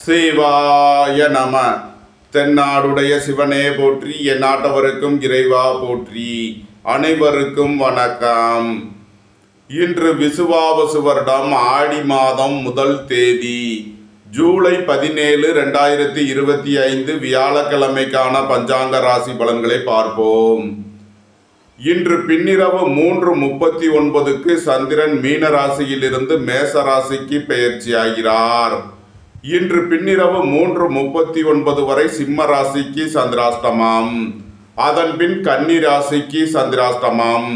சிவாய நம. தென்னாடுடைய சிவனே போற்றி, என் நாட்டவருக்கும் இறைவா போற்றி. அனைவருக்கும் வணக்கம். இன்று விசுவாவசு வருடம் ஆடி மாதம் முதல் தேதி ஜூலை 17, 2025 வியாழக்கிழமைக்கான பஞ்சாங்க ராசி பலன்களை பார்ப்போம். இன்று பின்னிரவு 3:39 சந்திரன் மீன ராசியிலிருந்து மேச ராசிக்கு பெயர்ச்சியாகிறார். இன்று பின்னிரவு 3:39 வரை சிம்ம ராசிக்கு சந்திராஷ்டமம், அதன் பின் கன்னி ராசிக்கு சந்திராஷ்டமம்.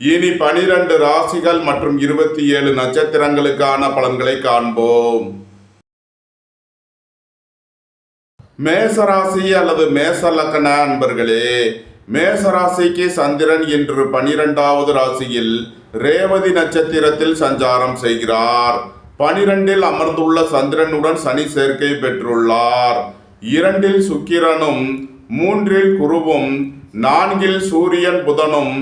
இனி 12 ராசிகள் மற்றும் 27 நட்சத்திரங்களுக்கான பலன்களை காண்போம். மேசராசி அல்லது மேச லக்ன அன்பர்களே, மேசராசிக்கு சந்திரன் இன்று 12வது ராசியில் ரேவதி நட்சத்திரத்தில் சஞ்சாரம் செய்கிறார். 12இல் அமர்ந்துள்ள சந்திரனுடன் சனி சேர்க்கை பெற்றுள்ளார். 2இல் சுக்கிரனும், 3இல் குருவும், 4இல் சூரியன் புதனும்,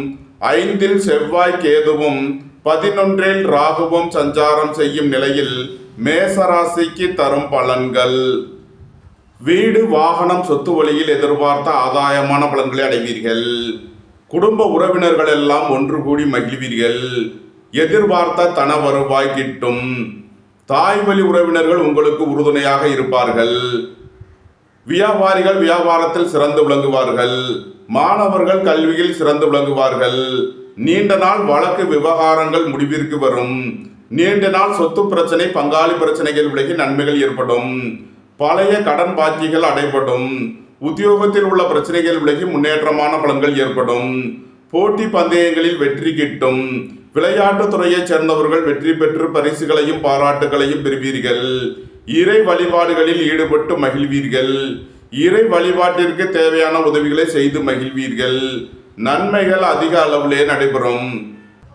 5இல் செவ்வாய் கேதுவும், 11இல் ராகுவும் சஞ்சாரம் செய்யும் நிலையில் மேசராசிக்கு தரும் பலன்கள். வீடு, வாகனம், சொத்து வழியில் எதிர்பார்த்த ஆதாயமான பலன்களை அடைவீர்கள். குடும்ப உறவினர்கள் எல்லாம் ஒன்று கூடி மகிழ்வீர்கள். எதிர்பார்த்த தன வருவாய் கிட்டும். தாய் வழி உறவினர்கள் உங்களுக்கு உறுதுணையாக இருப்பார்கள். வியாபாரிகள் வியாபாரத்தில் சிறந்து விளங்குவார்கள். மாணவர்கள் கல்வியில் சிறந்து விளங்குவார்கள். நீண்ட நாள் வழக்கு விவகாரங்கள் முடிவிற்கு வரும். நீண்ட நாள் சொத்து பிரச்சனை, பங்காளி பிரச்சனைகள் விலகி நன்மைகள் ஏற்படும். பழைய கடன் பாக்கிகள் அடைபடும். உத்தியோகத்தில் உள்ள பிரச்சனைகள் விலகி முன்னேற்றமான பலன்கள் ஏற்படும். போட்டி பந்தயங்களில் வெற்றி கிட்டும். விளையாட்டுத் துறையைச் சேர்ந்தவர்கள் வெற்றி பெற்று பரிசுகளையும் பாராட்டுகளையும் பெறுவீர்கள். இறை வழிபாடுகளில் ஈடுபட்டு மகிழ்வீர்கள். இறை வழிபாட்டிற்கு தேவையான உதவிகளை செய்து மகிழ்வீர்கள். நன்மைகள் அதிக அளவிலே நடைபெறும்.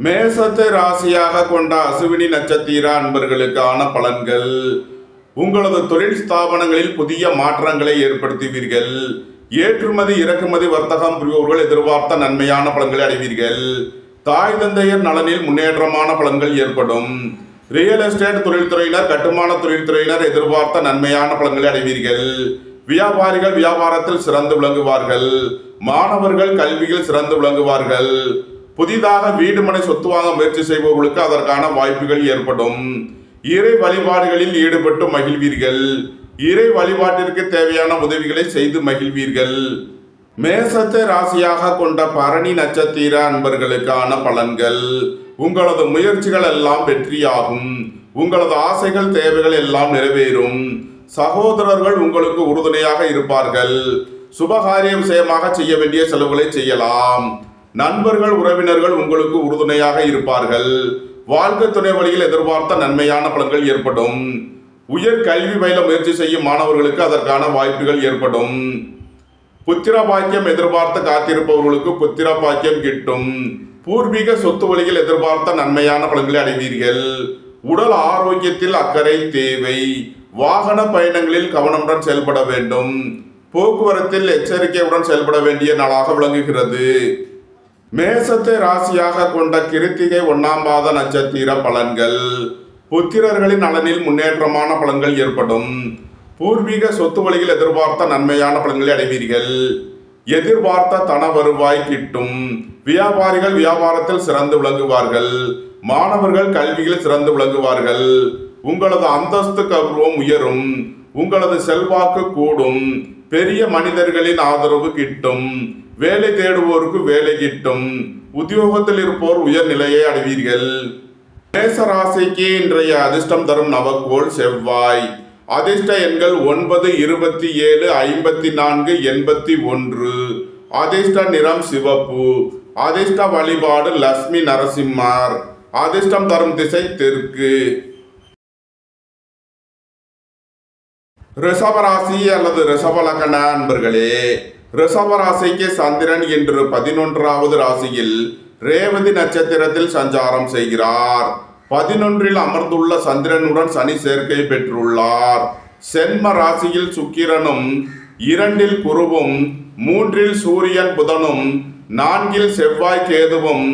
மேசத்தை ராசியாக கொண்ட அசுவினி நட்சத்திர அன்பர்களுக்கான பலன்கள். உங்களது தொழில் ஸ்தாபனங்களில் புதிய மாற்றங்களை ஏற்படுத்துவீர்கள். ஏற்றுமதி இறக்குமதி வர்த்தகம் புரிபவர்கள் எதிர்பார்த்த நன்மையான பலன்களை அடைவீர்கள். தாய் தந்தையர் நலனில் முன்னேற்றமான பலன்கள் ஏற்படும். ரியல் எஸ்டேட் தொழில்துறையினர், கட்டுமான தொழில்துறையினர் எதிர்பார்த்த நன்மையான பலன்களை அடைவீர்கள். வியாபாரிகள் வியாபாரத்தில் சிறந்து விளங்குவார்கள். மாணவர்கள் கல்வியில் சிறந்து விளங்குவார்கள். புதிதாக வீடு மனை சொத்து வாங்க முயற்சி செய்பவர்களுக்கு அதற்கான வாய்ப்புகள் ஏற்படும். இறை வழிபாடுகளில் ஈடுபட்டு மகிழ்வீர்கள். இறை வழிபாட்டிற்கு தேவையான உதவிகளை செய்து மகிழ்வீர்கள். மேசத்தை ராசியாக கொண்ட பரணி நட்சத்திர அன்பர்களுக்கான பலன்கள். உங்களது முயற்சிகள் எல்லாம் வெற்றியாகும். உங்களது ஆசைகள் தேவைகள் எல்லாம் நிறைவேறும். சகோதரர்கள் உங்களுக்கு உறுதுணையாக இருப்பார்கள். சுபகாரிய விஷயமாக செய்ய வேண்டிய செலவுகளை செய்யலாம். நண்பர்கள் உறவினர்கள் உங்களுக்கு உறுதுணையாக இருப்பார்கள். வாழ்க்கை துணை வழியில் எதிர்பார்த்த நன்மையான பலன்கள் ஏற்படும். உயர் கல்வி பயில முயற்சி செய்யும் மாணவர்களுக்கு அதற்கான வாய்ப்புகள் ஏற்படும். புத்திர பாக்கியம் எதிர்பார்த்து காத்திருப்பவர்களுக்கு புத்திர பாக்கியம் கிட்டும். பூர்வீக சொத்து வழியில் எதிர்பார்த்த நன்மையான பலன்களை அடைவீர்கள். உடல் ஆரோக்கியத்தில் அக்கறை தேவை. வாகன பயணங்களில் கவனமுடன் செயல்பட வேண்டும். போக்குவரத்தில் எச்சரிக்கையுடன் செயல்பட வேண்டிய நாளாக விளங்குகிறது. மேசத்தை ராசியாக கொண்ட கிருத்திகை 1ஆம் பாத நட்சத்திர பலன்கள். புத்திரர்களின் நலனில் முன்னேற்றமான பலன்கள் ஏற்படும். பூர்வீக சொத்து வழியில் எதிர்பார்த்த நன்மையான பலன்களை அடைவீர்கள். எதிர்பார்த்த தன வருவாய் கிட்டும். வியாபாரிகள் வியாபாரத்தில் சிறந்து விளங்குவார்கள். மாணவர்கள் கல்வியில் சிறந்து விளங்குவார்கள். உங்களது அந்தஸ்து கௌரவம் உயரும். உங்களது செல்வாக்கு கூடும். பெரிய மனிதர்களின் ஆதரவு கிட்டும். வேலை தேடுவோருக்கு வேலை கிட்டும். உத்தியோகத்தில் இருப்போர் உயர்நிலையை அடைவீர்கள். மேச ராசிக்கு இன்றைய அதிர்ஷ்டம் தரும் நவக்கோள் செவ்வாய். அதிர்ஷ்ட எண்கள் 9, 27, 54, 81. அதிர்ஷ்ட நிறம் சிவப்பு. அதிர்ஷ்ட வழிபாடு லட்சுமி நரசிம்மர். அதிர்ஷ்டம் தரும் திசை தெற்கு. ரிஷபராசி அல்லது ரிஷப லக்ன அன்பர்களே, ரிஷபராசிக்கு சந்திரன் இன்று 11வது ராசியில் ரேவதி நட்சத்திரத்தில் சஞ்சாரம் செய்கிறார். 11இல் அமர்ந்துள்ள சந்திரனுடன் சனி சேர்க்கை பெற்றுள்ளார். சென்ம ராசியில் சுக்கிரனும், 2இல் குருவும், 3இல் சூரியன் புதனும், 4இல் செவ்வாய் கேதுவும்,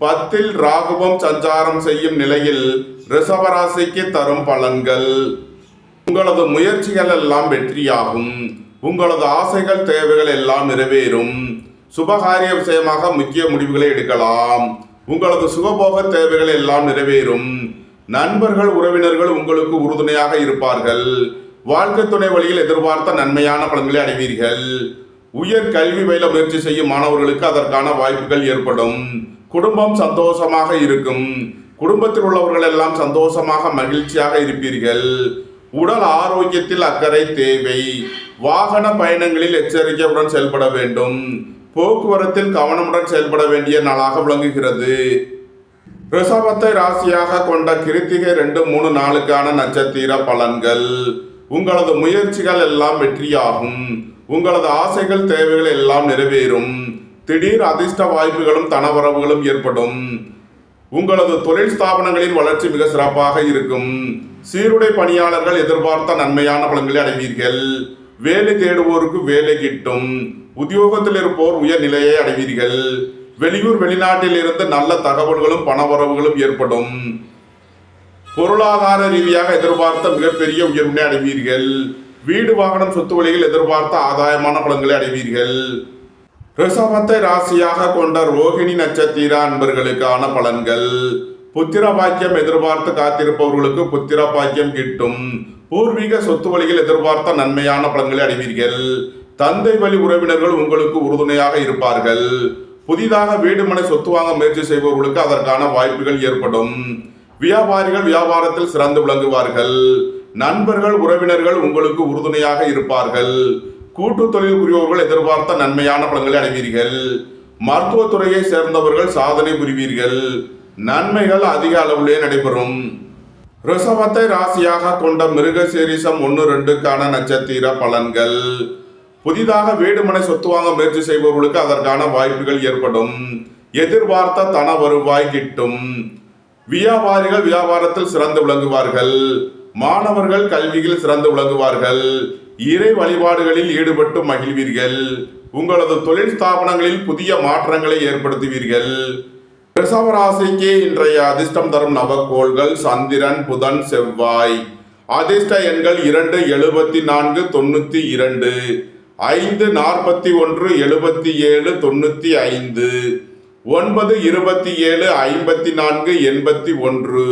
10இல் ராகுவும் சஞ்சாரம் செய்யும் நிலையில் ரிஷபராசிக்கு தரும் பலன்கள். உங்களது முயற்சிகள் எல்லாம் வெற்றியாகும். உங்களது ஆசைகள் தேவைகள் எல்லாம் நிறைவேறும். சுபகாரிய விஷயமாக முக்கிய முடிவுகளை எடுக்கலாம். உங்களது சுகபோக தேவைகள் எல்லாம் நிறைவேறும். நண்பர்கள் உறவினர்கள் உங்களுக்கு உறுதுணையாக இருப்பார்கள். வாழ்க்கை துணை வழியில் எதிர்பார்த்த நன்மையான பலன்களை அடைவீர்கள். உயர் கல்வி பயில முயற்சி செய்யும் மாணவர்களுக்கு அதற்கான வாய்ப்புகள் ஏற்படும். குடும்பம் சந்தோஷமாக இருக்கும். குடும்பத்தில் உள்ளவர்கள் எல்லாம் சந்தோஷமாக மகிழ்ச்சியாக இருப்பீர்கள். உடல் ஆரோக்கியத்தில் அக்கறை தேவை. வாகன பயணங்களில் எச்சரிக்கையுடன் செயல்பட வேண்டும். போக்குவரத்தில் கவனமுடன் செயல்பட வேண்டிய நாளாக விளங்குகிறது. ரிஷபத்தை ராசியாக கொண்ட கிருத்திகை 2, 3 நாளுக்கான நட்சத்திர பலன்கள். உங்களது முயற்சிகள் எல்லாம் வெற்றியாகும். உங்களது ஆசைகள் தேவைகள் எல்லாம் நிறைவேறும். திடீர் அதிர்ஷ்ட வாய்ப்புகளும் தனவரவுகளும் ஏற்படும். உங்களது தொழில் ஸ்தாபனங்களின் வளர்ச்சி மிக சிறப்பாக இருக்கும். சீருடை பணியாளர்கள் எதிர்பார்த்த நன்மையான பலன்களை அடைவீர்கள். வேலை தேடுவோருக்கு வேலை கிட்டும். உத்தியோகத்தில் இருப்போர் உயர் நிலையை அடைவீர்கள். வெளியூர் வெளிநாட்டில் இருந்து நல்ல தகவல்களும் பணவரவுகளும் ஏற்படும். பொருளாதார ரீதியாக எதிர்பார்த்த மிகப்பெரிய உயர்வினை அடைவீர்கள். வீடு வாகனம் சொத்து வழியில் எதிர்பார்த்த ஆதாயமான பலன்களை அடைவீர்கள். ரிஷபத்தை ராசியாக கொண்ட ரோகிணி நட்சத்திர அன்பர்களுக்கான பலன்கள். புத்திர பாக்கியம் எதிர்பார்த்து காத்திருப்பவர்களுக்கு புத்திர பாக்கியம் கிட்டும். பூர்வீக சொத்து வழியில் எதிர்பார்த்த நன்மையான பலன்களை அடைவீர்கள். தந்தை வழி உறவினர்கள் உங்களுக்கு உறுதுணையாக இருப்பார்கள். புதிதாக வீடு மனை சொத்து வாங்க முயற்சி செய்பவர்களுக்கு அதற்கான வாய்ப்புகள் ஏற்படும். வியாபாரிகள் வியாபாரத்தில் சிறந்து விளங்குவார்கள். நண்பர்கள் உறவினர்கள் உங்களுக்கு உறுதுணையாக இருப்பார்கள். கூட்டு தொழில் புரிபவர்கள் எதிர்பார்த்த நன்மையான பலன்களை அடைவீர்கள். மருத்துவத்துறையை சேர்ந்தவர்கள் சாதனை புரிவீர்கள். நன்மைகள் அதிக அளவிலே நடைபெறும். ரிஷபத்தை ராசியாக கொண்ட மிருகசீரிஷம் 1, 2க்கான நட்சத்திர பலன்கள். புதிதாக வீடு மனை சொத்து வாங்க முயற்சி செய்பவர்களுக்கு அதற்கான வாய்ப்புகள் ஏற்படும். எதிர்பார்த்த தன வருவாய் கிட்டும். வியாபாரிகள் வியாபாரத்தில் சிறந்து விளங்குவார்கள். மாணவர்கள் கல்வியில் சிறந்து விளங்குவார்கள். இறை வழிபாடுகளில் ஈடுபட்டு மகிழ்வீர்கள். உங்களது தொழில் ஸ்தாபனங்களில் புதிய மாற்றங்களை ஏற்படுத்துவீர்கள். ரிஷபராசிக்கு இன்றைய அதிர்ஷ்டம் தரும் நவக்கோள்கள் சந்திரன், புதன், செவ்வாய். அதிர்ஷ்ட எண்கள் 2, 74, 92, 5, 41, 77, 95, 9, 27, 54, 81.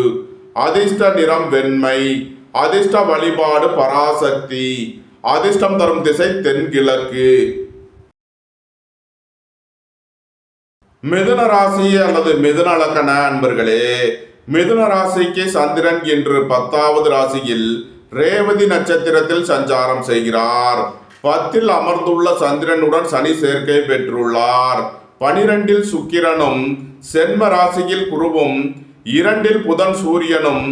அதிர்ஷ்ட நிறம் வெண்மை. அதிர்ஷ்ட வழிபாடு பராசக்தி. அதிர்ஷ்டம் தரும் திசை தென்கிழக்கு. மிதுன ராசி அல்லது மிதுன லக்ன அன்பர்களே, மிதுன ராசிக்கு சந்திரன் என்று 10வது ராசியில் ரேவதி நட்சத்திரத்தில் சஞ்சாரம் செய்கிறார். 10ல் அமர்ந்துள்ள சந்திரனுடன் சனி சேர்க்கை பெற்றுள்ளார். 12ல் சுக்கிரனும் சென்ம ராசியில் குருவும், 2ல் புதன் சூரியனும்,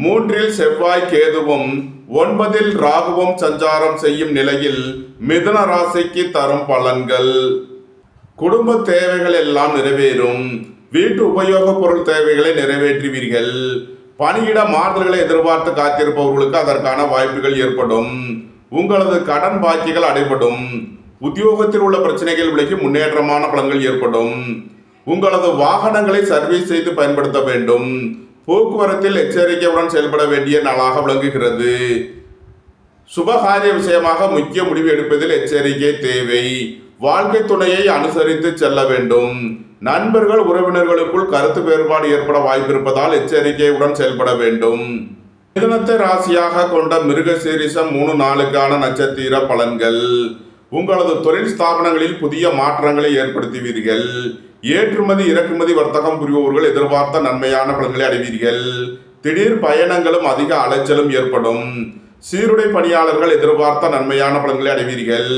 3ல் செவ்வாய் கேதுவும், 9ல் ராகுவும் சஞ்சாரம் செய்யும் நிலையில் மிதுன ராசிக்கு தரும் பலன்கள். குடும்ப தேவைகள் எல்லாம் நிறைவேறும். வீட்டு உபயோக பொருள் தேவைகளை நிறைவேற்றுவீர்கள். பணியிட மாறுதல்களை எதிர்பார்த்து காத்திருப்பவர்களுக்கு அதற்கான வாய்ப்புகள் ஏற்படும். உங்களது கடன் பாக்கிகள் அடைபடும். உத்தியோகத்தில் உள்ள பிரச்சனைகள் விலகி முன்னேற்றமான பலன்கள் ஏற்படும். உங்களது வாகனங்களை சர்வீஸ் செய்து பயன்படுத்த வேண்டும். போக்குவரத்தில் எச்சரிக்கையுடன் செயல்பட வேண்டிய நாளாக விளங்குகிறது. சுபகாரிய விஷயமாக முக்கிய முடிவு எடுப்பதில் எச்சரிக்கை தேவை. வாழ்க்கை துணையை அனுசரித்து செல்ல வேண்டும். நண்பர்கள் உறவினர்களுக்குள் கருத்து வேறுபாடு ஏற்பட வாய்ப்பிருப்பதால் எச்சரிக்கையுடன் செயல்பட வேண்டும். மிதுனத்தை ராசியாக கொண்ட மிருகசீரிஷம் 3 நாளுக்கான நட்சத்திர பலன்கள். உங்களது தொழில் ஸ்தாபனங்களில் புதிய மாற்றங்களை ஏற்படுத்துவீர்கள். ஏற்றுமதி இறக்குமதி வர்த்தகம் புரிபவர்கள் எதிர்பார்த்த நன்மையான பலன்களை அடைவீர்கள். திடீர் பயணங்களும் அதிக அலைச்சலும் ஏற்படும். சீருடை பணியாளர்கள் எதிர்பார்த்த நன்மையான பலன்களை அடைவீர்கள்.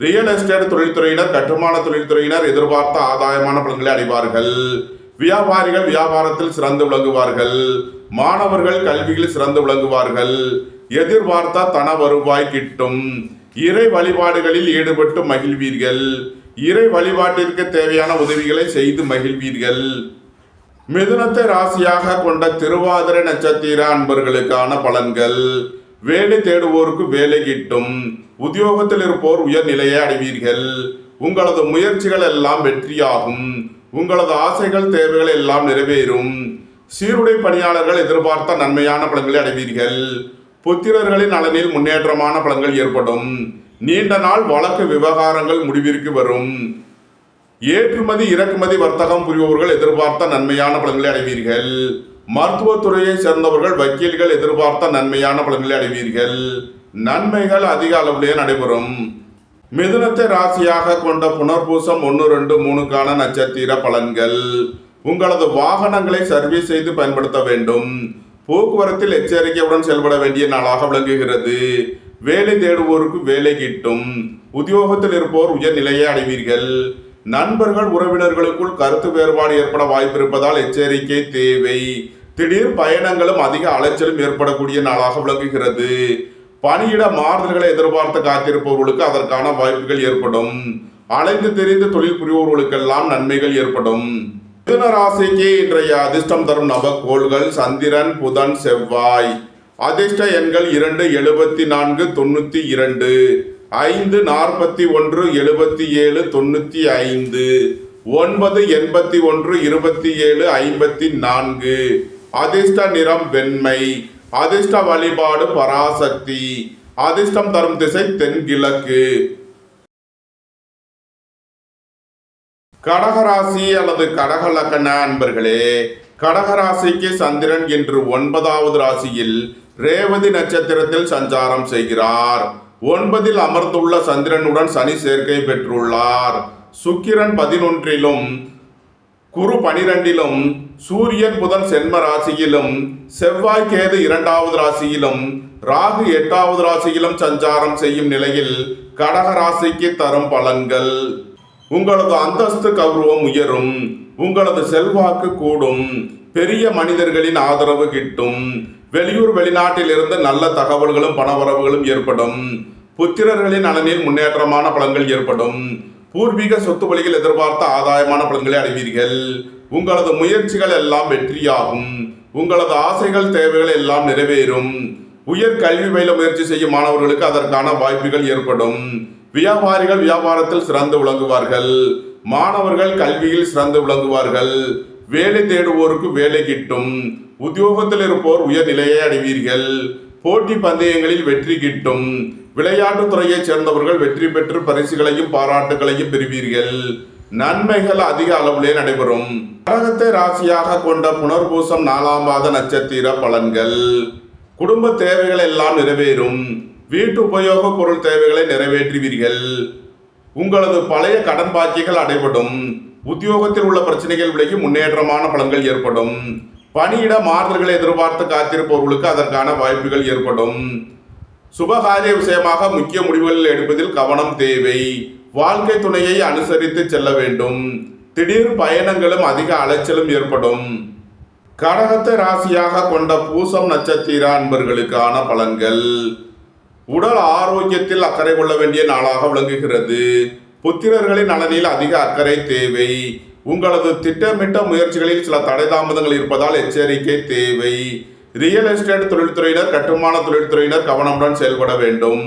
ரியல் எஸ்டேட் தொழில்துறையினர் கட்டுமான தொழில்துறையினர் எதிர்பார்த்த ஆதாயமான பலன்களை அடைவார்கள். வியாபாரிகள் வியாபாரத்தில் சிறந்து விளங்குவார்கள். மாணவர்கள் கல்வியில் சிறந்து விளங்குவார்கள். எதிர்பார்த்த தன வருவாய் கிட்டும். இறை வழிபாடுகளில் ஈடுபட்டு மகிழ்வீர்கள். இறை வழிபாட்டிற்கு தேவையான உதவிகளை செய்து மகிழ்வீர்கள். மிதுனத்தை ராசியாக கொண்ட திருவாதிரை நட்சத்திர அன்பர்களுக்கான பலன்கள். வேலை தேடுவோருக்கு வேலை கிட்டும். உத்தியோகத்தில் இருப்போர் உயர் நிலையை அடைவீர்கள். உங்களது முயற்சிகள் எல்லாம் வெற்றியாகும். உங்களது ஆசைகள் தேவைகள் எல்லாம் நிறைவேறும். சீருடை பணியாளர்கள் எதிர்பார்த்த நன்மையான பலன்களை அடைவீர்கள். புத்திரர்களின் நலனில் முன்னேற்றமான பலன்கள் ஏற்படும். நீண்ட நாள் வழக்கு விவகாரங்கள் முடிவிற்கு வரும். ஏற்றுமதி இறக்குமதி வர்த்தகம் புரிபவர்கள் எதிர்பார்த்த நன்மையான பலன்களை அடைவீர்கள். மருத்துவத்துறையை சேர்ந்தவர்கள் வக்கீல்கள் எதிர்பார்த்த நன்மையான பலன்களை அடைவீர்கள். நன்மைகள் அதிக அளவிலே நடைபெறும். மிதுனத்தை ராசியாக கொண்ட புனர்பூசம் 1, 2, 3க்கான நட்சத்திர பலன்கள். உங்களது வாகனங்களை சர்வீஸ் செய்து பயன்படுத்த வேண்டும். போக்குவரத்தில் எச்சரிக்கையுடன் செயல்பட வேண்டிய நாளாக விளங்குகிறது. வேலை தேடுவோருக்கு வேலை கிட்டும். உத்தியோகத்தில் இருப்போர் உயர்நிலையை அடைவீர்கள். நண்பர்கள் உறவினர்களுக்குள் கருத்து வேறுபாடு ஏற்பட வாய்ப்பு இருப்பதால் எச்சரிக்கை தேவை. திடீர் பயணங்களும் அதிக அலைச்சலும் ஏற்படக்கூடிய நாளாக விளங்குகிறது. பணியிட மாறுதல்களை எதிர்பார்த்து காத்திருப்பவர்களுக்கு அதற்கான வாய்ப்புகள் ஏற்படும். அலைந்து தெரிந்து தொழில் புரிபவர்களுக்கெல்லாம் நன்மைகள் ஏற்படும். மிதுன ராசிக்கு இன்றைய அதிர்ஷ்டம் தரும் நவக்கோள்கள் சந்திரன், புதன், செவ்வாய். அதிர்ஷ்ட எண்கள் 2, 74, 92, 5, 41, 77, 95, 9, 81, 27, 54. அதிர்ஷ்ட நிறம் வெண்மை. அதிர்ஷ்ட வழிபாடு பராசக்தி. அதிர்ஷ்டம் தரும் திசை தென்கிழக்கு. கடகராசி அல்லது கடக லக்ன அன்பர்களே, கடகராசிக்கு சந்திரன் இன்று 9வது ராசியில் ரேவதி நட்சத்திரத்தில் சஞ்சாரம் செய்கிறார். 9ல் அமர்ந்துள்ள சந்திரனுடன் சனி சேர்க்கை பெற்றுள்ளார். சுக்கிரன் 11லும் குரு 12லும் சூரியன் புதன் சென்ம ராசியிலும் செவ்வாய் கேது 2வது ராசியிலும் ராகு 8வது ராசியிலும் சஞ்சாரம் செய்யும் நிலையில் கடக ராசிக்கு தரும் பலன்கள். உங்களது அந்தஸ்து கௌரவம் உயரும். உங்களது செல்வாக்கு கூடும். பெரிய மனிதர்களின் ஆதரவு கிட்டும். வெளியூர் வெளிநாட்டில் இருந்து நல்ல தகவல்களும் பணவரவுகளும் ஏற்படும். புத்திரர்களின் நலனில் முன்னேற்றமான பலன்கள் ஏற்படும். பூர்வீக சொத்து வழியில் எதிர்பார்த்த ஆதாயமான பலன்களை அடைவீர்கள். உங்களது முயற்சிகள் எல்லாம் வெற்றியாகும். உங்களது ஆசைகள் தேவைகள் எல்லாம் நிறைவேறும். உயர் கல்வி பயில முயற்சி செய்யும் மாணவர்களுக்கு அதற்கான வாய்ப்புகள் ஏற்படும். வியாபாரிகள் வியாபாரத்தில் சிறந்து விளங்குவார்கள். மாணவர்கள் கல்வியில் சிறந்து விளங்குவார்கள். வேலை தேடுவோருக்கு வேலை கிட்டும். உத்தியோகத்தில் இருப்போர் உயர்நிலையை அடைவீர்கள். போட்டி பந்தயங்களில் வெற்றி கிட்டும். விளையாட்டுத் துறையைச் சேர்ந்தவர்கள் வெற்றி பெற்று பரிசுகளையும் பாராட்டுகளையும் பெறுவீர்கள். நன்மைகள் அதிக அளவிலே நடைபெறும். கடகத்தை ராசியாக கொண்ட புனர்பூசம் 4ஆம் பாத நட்சத்திர பலன்கள். குடும்ப தேவைகள் எல்லாம் நிறைவேறும். வீட்டு உபயோக பொருள் தேவைகளை நிறைவேற்றுவீர்கள். உங்களது பழைய கடன் பாக்கிகள் அடைபடும். உத்தியோகத்தில் உள்ள பிரச்சனைகள் விலகி முன்னேற்றமான பலன்கள் ஏற்படும். பணியிட மாறுதல்களை எதிர்பார்த்து காத்திருப்பவர்களுக்கு அதற்கான வாய்ப்புகள் ஏற்படும். சுபகாரிய விஷயமாக முக்கிய முடிவுகள் எடுப்பதில் கவனம் தேவை. வாழ்க்கை துணையை அனுசரித்து செல்ல வேண்டும். திடீர் பயணங்களும் அதிக அலைச்சலும் ஏற்படும். கடகத்தை ராசியாக கொண்ட பூசம் நட்சத்திர அன்பர்களுக்கான பலன்கள். உடல் ஆரோக்கியத்தில் அக்கறை கொள்ள வேண்டிய நாளாக விளங்குகிறது. புத்திரர்களின் நலனில் அதிக அக்கறை தேவை. உங்களது திட்டமிட்ட முயற்சிகளில் சில தடை தாமதங்கள் இருப்பதால் எச்சரிக்கை தேவை. ரியல் எஸ்டேட் தொழில்துறையினர், கட்டுமான தொழில்துறையினர் கவனமுடன் செயல்பட வேண்டும்.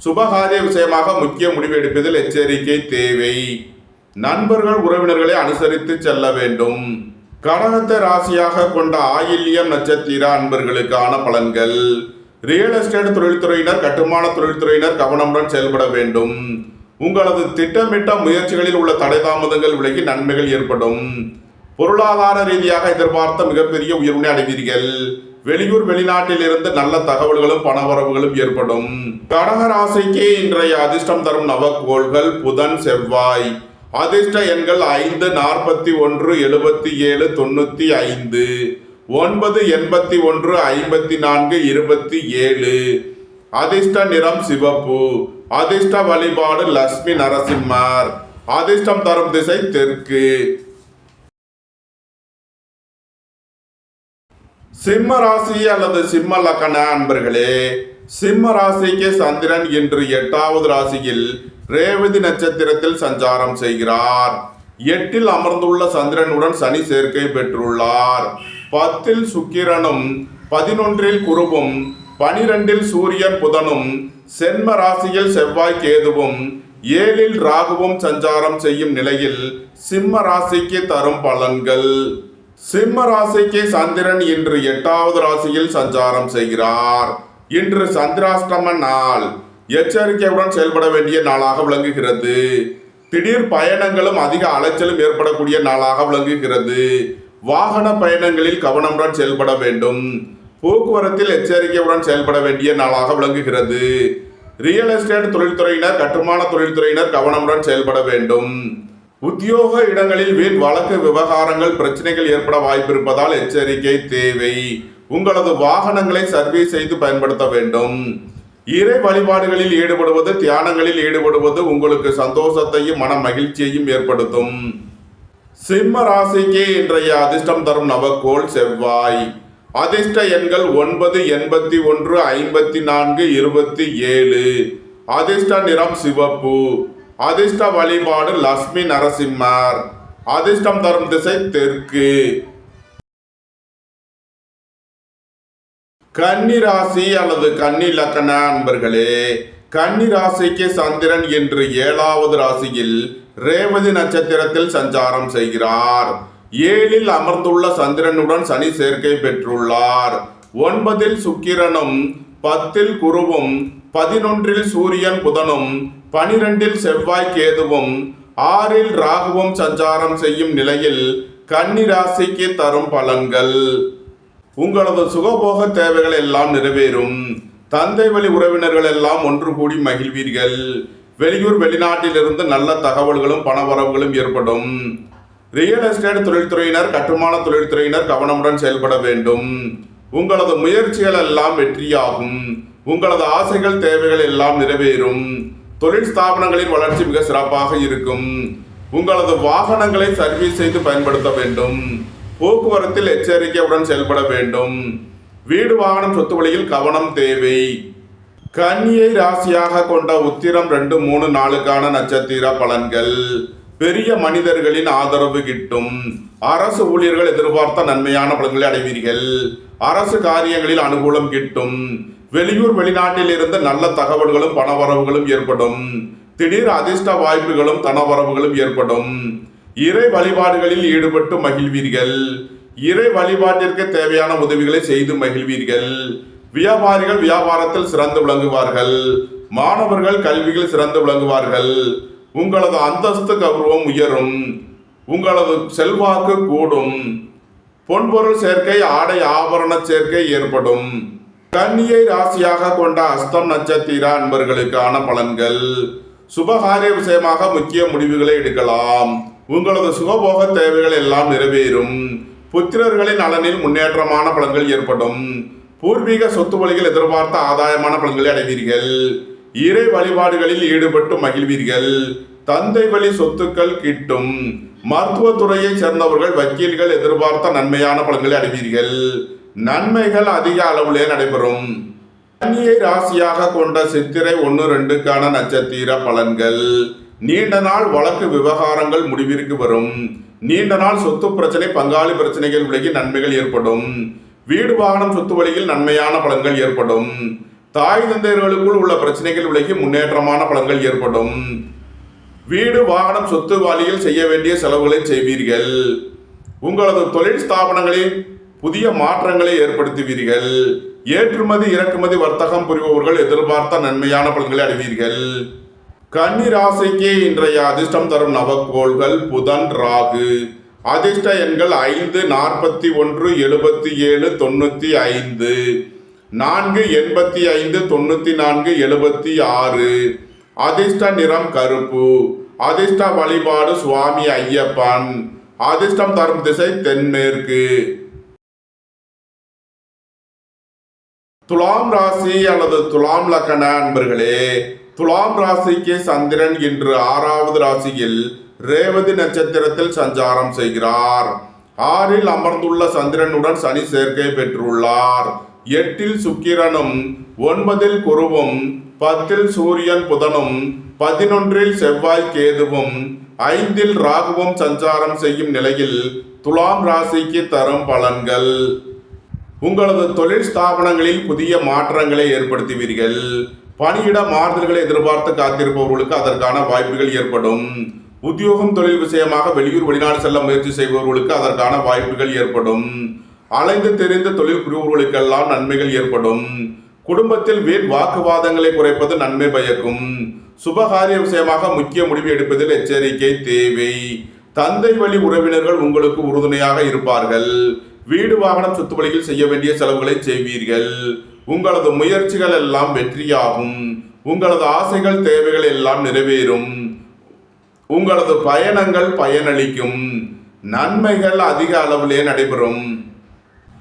சுபகாரிய விஷயமாக முக்கிய முடிவு எடுப்பதில் எச்சரிக்கை தேவை. நண்பர்கள் உறவினர்களை அனுசரித்து செல்ல வேண்டும். கடகத்தை ராசியாக கொண்ட ஆயில்யம் நட்சத்திர அன்பர்களுக்கான பலன்கள். ரியல் எஸ்டேட் தொழில்துறையினர், கட்டுமான தொழில்துறையினர் கவனமுடன் செயல்பட வேண்டும். உங்களது திட்டமிட்ட முயற்சிகளில் உள்ள தடை தாமதங்கள் விலகி நன்மைகள் ஏற்படும். பொருளாதார ரீதியாக எதிர்பார்த்த மிகப்பெரிய உயர்வினை அடைவீர்கள். வெளியூர் வெளிநாட்டில் இருந்து நல்ல தகவல்களும் பணவரவுகளும் ஏற்படும். கடக ராசிக்கு இன்றைய அதிர்ஷ்டம் தரும் நவக்கோள்கள் புதன், செவ்வாய். அதிர்ஷ்ட எண்கள் 5, 41, 77, 95, 9, 81, 54, 27. அதிர்ஷ்ட நிறம் சிவப்பு. அதிர்ஷ்ட வழிபாடு லட்சுமி நரசிம்மர். அதிர்ஷ்டம் தரும் திசை தெற்கு. சிம்ம ராசி அல்லது சிம்ம லக்ன அன்பர்களே, சிம்ம ராசிக்கு சந்திரன் இன்று 8வது ராசியில் ரேவதி நட்சத்திரத்தில் சஞ்சாரம் செய்கிறார். 8ல் அமர்ந்துள்ள சந்திரனுடன் சனி சேர்க்கை பெற்றுள்ளார். 10ல் சுக்கிரனும் 11ல் குருவும் 12ல் சூரியன் புதனும் சென்ம ராசியில் செவ்வாய் கேதுவும் 7ல் ராகுவும் சஞ்சாரம் செய்யும் நிலையில் சிம்ம ராசிக்கு தரும் பலன்கள். சிம்ம ராசிக்கு சந்திரன் இன்று 8வது ராசியில் சஞ்சாரம் செய்கிறார். இன்று சந்திராஷ்டம நாள். எச்சரிக்கையுடன் செயல்பட வேண்டிய நாளாக விளங்குகிறது. திடீர் பயணங்களும் அதிக அலைச்சலும் ஏற்படக்கூடிய நாளாக விளங்குகிறது. வாகன பயணங்களில் கவனமுடன் செயல்பட வேண்டும். போக்குவரத்தில் எச்சரிக்கையுடன் செயல்பட வேண்டிய நாளாக விளங்குகிறது. ரியல் எஸ்டேட் தொழில்துறையினர், கட்டுமான தொழில்துறையினர் கவனமுடன் செயல்பட வேண்டும். உத்தியோக இடங்களில் வீண் வழக்கு விவகாரங்கள் பிரச்சனைகள் ஏற்பட வாய்ப்பிருப்பதால் எச்சரிக்கை தேவை. உங்களது வாகனங்களை சர்வீஸ் செய்து பயன்படுத்த வேண்டும். இறை வழிபாடுகளில் ஈடுபடுவது, தியானங்களில் ஈடுபடுவது உங்களுக்கு சந்தோஷத்தையும் மன மகிழ்ச்சியையும் ஏற்படுத்தும். சிம்ம ராசிக்கு இன்றைய அதிர்ஷ்டம் தரும் நவக்கோள் செவ்வாய். அதிர்ஷ்ட எண்கள் 9, 81, 54, 27. அதிர்ஷ்ட நிறம் சிவப்பு. அதிர்ஷ்ட வழிபாடு லட்சுமி நரசிம்மர். அதிர்ஷ்டம் தரும் திசை தெற்கு. கன்னி ராசி அல்லது கன்னி லக்கண அன்பர்களே, கன்னி ராசிக்கு சந்திரன் இன்று 7வது ராசியில் ரேவதி நட்சத்திரத்தில் சஞ்சாரம் செய்கிறார். 7ல் அமர்ந்துள்ள சந்திரனுடன் சனி சேர்க்கை பெற்றுள்ளார். 9ல் சுக்கிரனும், 10ல் குருவும், 11ல் சூரியன் புதனும், 12ல் செவ்வாய் கேதுவும், 6ல் ராகுவும் சஞ்சாரம் செய்யும் நிலையில் கன்னி ராசிக்கு தரும் பலன்கள். உங்களது சுகபோக தேவைகள் எல்லாம் நிறைவேறும். தந்தை வழி உறவினர்கள் எல்லாம் ஒன்று கூடி மகிழ்வீர்கள். வெளியூர் வெளிநாட்டிலிருந்து நல்ல தகவல்களும் பணவரவுகளும் ஏற்படும். ரியல் எஸ்டேட் தொழில்துறையினர், கட்டுமான தொழில்துறையினர் கவனமுடன் செயல்பட வேண்டும். உங்களது முயற்சிகள் எல்லாம் வெற்றியாகும். உங்களது ஆசைகள் தேவைகள் எல்லாம் நிறைவேறும். தொழில் ஸ்தாபனங்களின் வளர்ச்சி மிக சிறப்பாக இருக்கும். உங்களது வாகனங்களை சர்வீஸ் செய்து பயன்படுத்த வேண்டும். போக்குவரத்தில் எச்சரிக்கையுடன் செயல்பட வேண்டும். வீடு வாகனம் சொத்து வழியில் கவனம் தேவை. கன்னியை ராசியாக கொண்ட உத்திரம் 2, 3, 4 நட்சத்திர பலன்கள். பெரிய மனிதர்களின் ஆதரவு கிட்டும். அரசு ஊழியர்கள் எதிர்பார்த்த நன்மையான பலன்களை அடைவீர்கள். அரசு காரியங்களில் அனுகூலம் கிட்டும். வெளியூர் வெளிநாட்டில் இருந்து நல்ல தகவல்களும் பணவரவுகளும் ஏற்படும். திடீர் அதிர்ஷ்ட வாய்ப்புகளும் தனவரவுகளும் ஏற்படும். இறை வழிபாடுகளில் ஈடுபட்டு மகிழ்வீர்கள். இறை வழிபாட்டிற்கு தேவையான உதவிகளை செய்து மகிழ்வீர்கள். வியாபாரிகள் வியாபாரத்தில் சிறந்து விளங்குவார்கள். மாணவர்கள் கல்வியில் சிறந்து விளங்குவார்கள். உங்களது அந்தஸ்து கௌரவம் உயரும். உங்களது செல்வாக்கு கூடும். பொன்பொருள் சேர்க்கை, ஆடை ஆபரண சேர்க்கை ஏற்படும். கன்னியை ராசியாக கொண்ட அஸ்தம் நட்சத்திர அன்பர்களுக்கான பலன்கள். சுபகாரிய விஷயமாக முக்கிய முடிவுகளை எடுக்கலாம். உங்களது சுகபோக தேவைகள் எல்லாம் நிறைவேறும். புத்திரர்களின் நலனில் முன்னேற்றமான பலன்கள் ஏற்படும். பூர்வீக சொத்து வழிகள் எதிர்பார்த்த ஆதாயமான பலன்களை அடைவீர்கள். இறை வழிபாடுகளில் ஈடுபட்டு மகிழ்வீர்கள். தந்தை வழி சொத்துக்கள் கிட்டும். மருத்துவத்துறையை சேர்ந்தவர்கள், வக்கீல்கள் எதிர்பார்த்த நன்மையான பலன்களை அடைவீர்கள். நன்மைகள் அதிக அளவிலே நடைபெறும். கன்னியை ராசியாக கொண்ட சித்திரை 1, 2 நட்சத்திர பலன்கள். நீண்ட நாள் வழக்கு விவகாரங்கள் முடிவிற்கு வரும். நீண்ட நாள் சொத்து பிரச்சனை, பங்காளி பிரச்சனைகள் விலகி நன்மைகள் ஏற்படும். வீடு வாகனம் சொத்து வழியில் நன்மையான பலன்கள் ஏற்படும். தாய் தந்தையர்களுக்குள் உள்ள பிரச்சனைகள் விலகி முன்னேற்றமான பலன்கள் ஏற்படும். வீடு வாகனம் சொத்து வழியில் செய்ய வேண்டிய செலவுகளை செய்வீர்கள். உங்களது தொழில் ஸ்தாபனங்களில் புதிய மாற்றங்களை ஏற்படுத்துவீர்கள். ஏற்றுமதி இறக்குமதி வர்த்தகம் புரிபவர்கள் எதிர்பார்த்த நன்மையான பலன்களை அடைவீர்கள். கன்னி ராசிக்கு இன்றைய அதிர்ஷ்டம் தரும் நவக்கோள்கள் புதன், ராகு. அதிர்ஷ்ட எண்கள் 5, 41, 77, 95. 4, 85, 94, 76. அதிர்ஷ்ட நிறம் கருப்பு. அதிர்ஷ்ட வழிபாடு சுவாமி ஐயப்பன். அதிர்ஷ்டம் தரும் திசை தென்மேற்கு. துலாம் ராசி அல்லது துலாம் லக்கண அன்பர்களே, துலாம் ராசிக்கு சந்திரன் இன்று 6வது ராசியில் ரேவதி நட்சத்திரத்தில் சஞ்சாரம் செய்கிறார். 6ல் அமர்ந்துள்ள சந்திரனுடன் சனி சேர்க்கை பெற்றுள்ளார். 8ல் சுக்கிரனும், 9ல் குருவும், 10ல் சூரியன் புதனும், 11ல் செவ்வாய் கேதுவும், 5ல் ராகுவும் சஞ்சாரம் செய்யும் நிலையில் துலாம் ராசிக்கு தரும் பலன்கள். உங்களது தொழில் ஸ்தாபனங்களில் புதிய மாற்றங்களை ஏற்படுத்துவீர்கள். பணியிட மாறுதல்களை எதிர்பார்த்து காத்திருப்பவர்களுக்கு அதற்கான வாய்ப்புகள் ஏற்படும். உத்தியோகம் தொழில் விஷயமாக வெளியூர் வெளிநாடு செல்ல முயற்சி செய்பவர்களுக்கு அதற்கான வாய்ப்புகள் ஏற்படும். அலைந்து தெரிந்த தொழில் புரிபவர்களுக்கெல்லாம் நன்மைகள் ஏற்படும். குடும்பத்தில் வீண் வாக்குவாதங்களை குறைப்பது நன்மை பயக்கும். சுபகாரிய விஷயமாக முக்கிய முடிவு எடுப்பதில் எச்சரிக்கை தேவை. தந்தை வழி உறவினர்கள் உங்களுக்கு உறுதுணையாக இருப்பார்கள். வீடு வாகனம் சொத்து வழியில் செய்ய வேண்டிய செலவுகளை செய்வீர்கள். உங்களது முயற்சிகள் எல்லாம் வெற்றியாகும். உங்களது ஆசைகள் தேவைகள் எல்லாம் நிறைவேறும். உங்களது பயணங்கள் பயனளிக்கும். நன்மைகள் அதிக அளவிலே நடைபெறும்.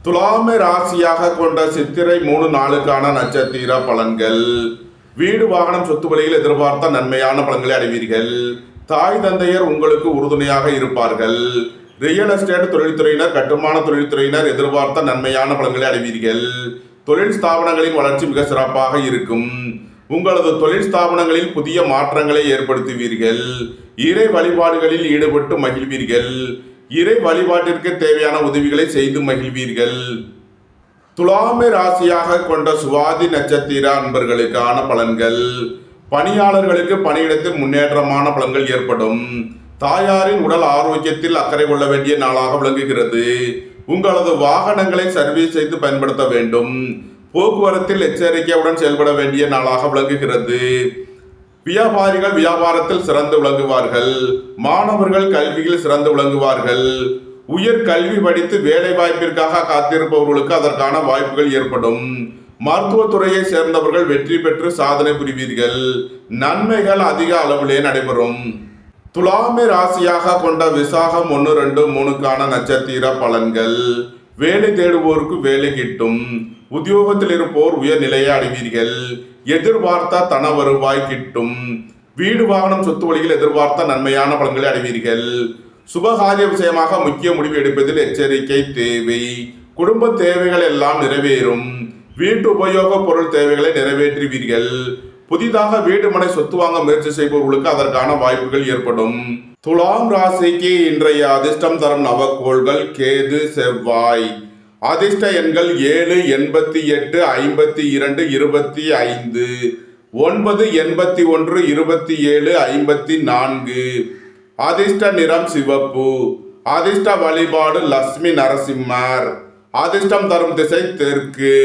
துலாமை ராசியாக கொண்ட சித்திரை 3 நாளுக்கான நட்சத்திர பலன்கள். வீடு வாகனம் சொத்து வழியில் எதிர்பார்த்த நன்மையான பலன்களை அடைவீர்கள். தாய் தந்தையர் உங்களுக்கு உறுதுணையாக இருப்பார்கள். ரியல் எஸ்டேட் தொழில்துறையினர், கட்டுமான தொழில்துறையினர் எதிர்பார்த்த நன்மையான பலன்களை அடைவீர்கள். தொழில் ஸ்தாபனங்களின் வளர்ச்சி மிக சிறப்பாக இருக்கும். உங்களது தொழில் ஸ்தாபனங்களில் புதிய மாற்றங்களை ஏற்படுத்துவீர்கள். இறை வழிபாடுகளில் ஈடுபட்டு மகிழ்வீர்கள். இறை வழிபாட்டிற்கு தேவையான உதவிகளை செய்து மகிழ்வீர்கள். துலாமை ராசியாக கொண்ட சுவாதி நட்சத்திர அன்பர்களுக்கான பலன்கள். பணியாளர்களுக்கு பணியிடத்தில் முன்னேற்றமான பலன்கள் ஏற்படும். தாயாரின் உடல் ஆரோக்கியத்தில் அக்கறை கொள்ள வேண்டிய நாளாக விளங்குகிறது. உங்களது வாகனங்களை சர்வீஸ் செய்து பயன்படுத்த வேண்டும். போக்குவரத்தில் எச்சரிக்கையுடன் செயல்பட வேண்டிய நாளாக விளங்குகிறது. வியாபாரிகள் வியாபாரத்தில் சிறந்து விளங்குவார்கள். மாணவர்கள் கல்வியில் சிறந்து விளங்குவார்கள். உயர் கல்வி படித்து வேலை வாய்ப்பிற்காக காத்திருப்பவர்களுக்கு அதற்கான வாய்ப்புகள் ஏற்படும். மருத்துவத்துறையை சேர்ந்தவர்கள் வெற்றி பெற்று சாதனை புரிவீர்கள். நன்மைகள் அதிக அளவிலே நடைபெறும். துலாமை ராசியாக கொண்ட விசாகம் 1, 2, 3க்கான நட்சத்திர பலன்கள். வேலை தேடுவோருக்கு வேலை கிட்டும். உத்தியோகத்தில் இருப்போர் உயர் நிலையை அடைவீர்கள். எதிர்பார்த்த தன வருவாய் கிட்டும். வீடு வாகனம் சொத்து வழியில் எதிர்பார்த்த நன்மையான பலன்களை அடைவீர்கள். சுபகாரிய விஷயமாக முக்கிய முடிவு எடுப்பதில் எச்சரிக்கை தேவை. குடும்ப தேவைகள் எல்லாம் நிறைவேறும். வீட்டு உபயோக பொருள் தேவைகளை நிறைவேற்றுவீர்கள். புதிதாக வீடு மனை சொத்து வாங்க முயற்சி செய்பவர்களுக்கு அதற்கான வாய்ப்புகள் ஏற்படும். துலாம் ராசிக்கு இன்றைய அதிர்ஷ்டம் தரும் நவக்கோள்கள் கேது, செவ்வாய். அதிர்ஷ்ட எண்கள் 7, 88, 52, 25, 9, 81, 27, 54. அதிர்ஷ்ட நிறம் சிவப்பு. அதிர்ஷ்ட வழிபாடு லட்சுமி நரசிம்மர். அதிர்ஷ்டம் தரும் திசை தெற்கு.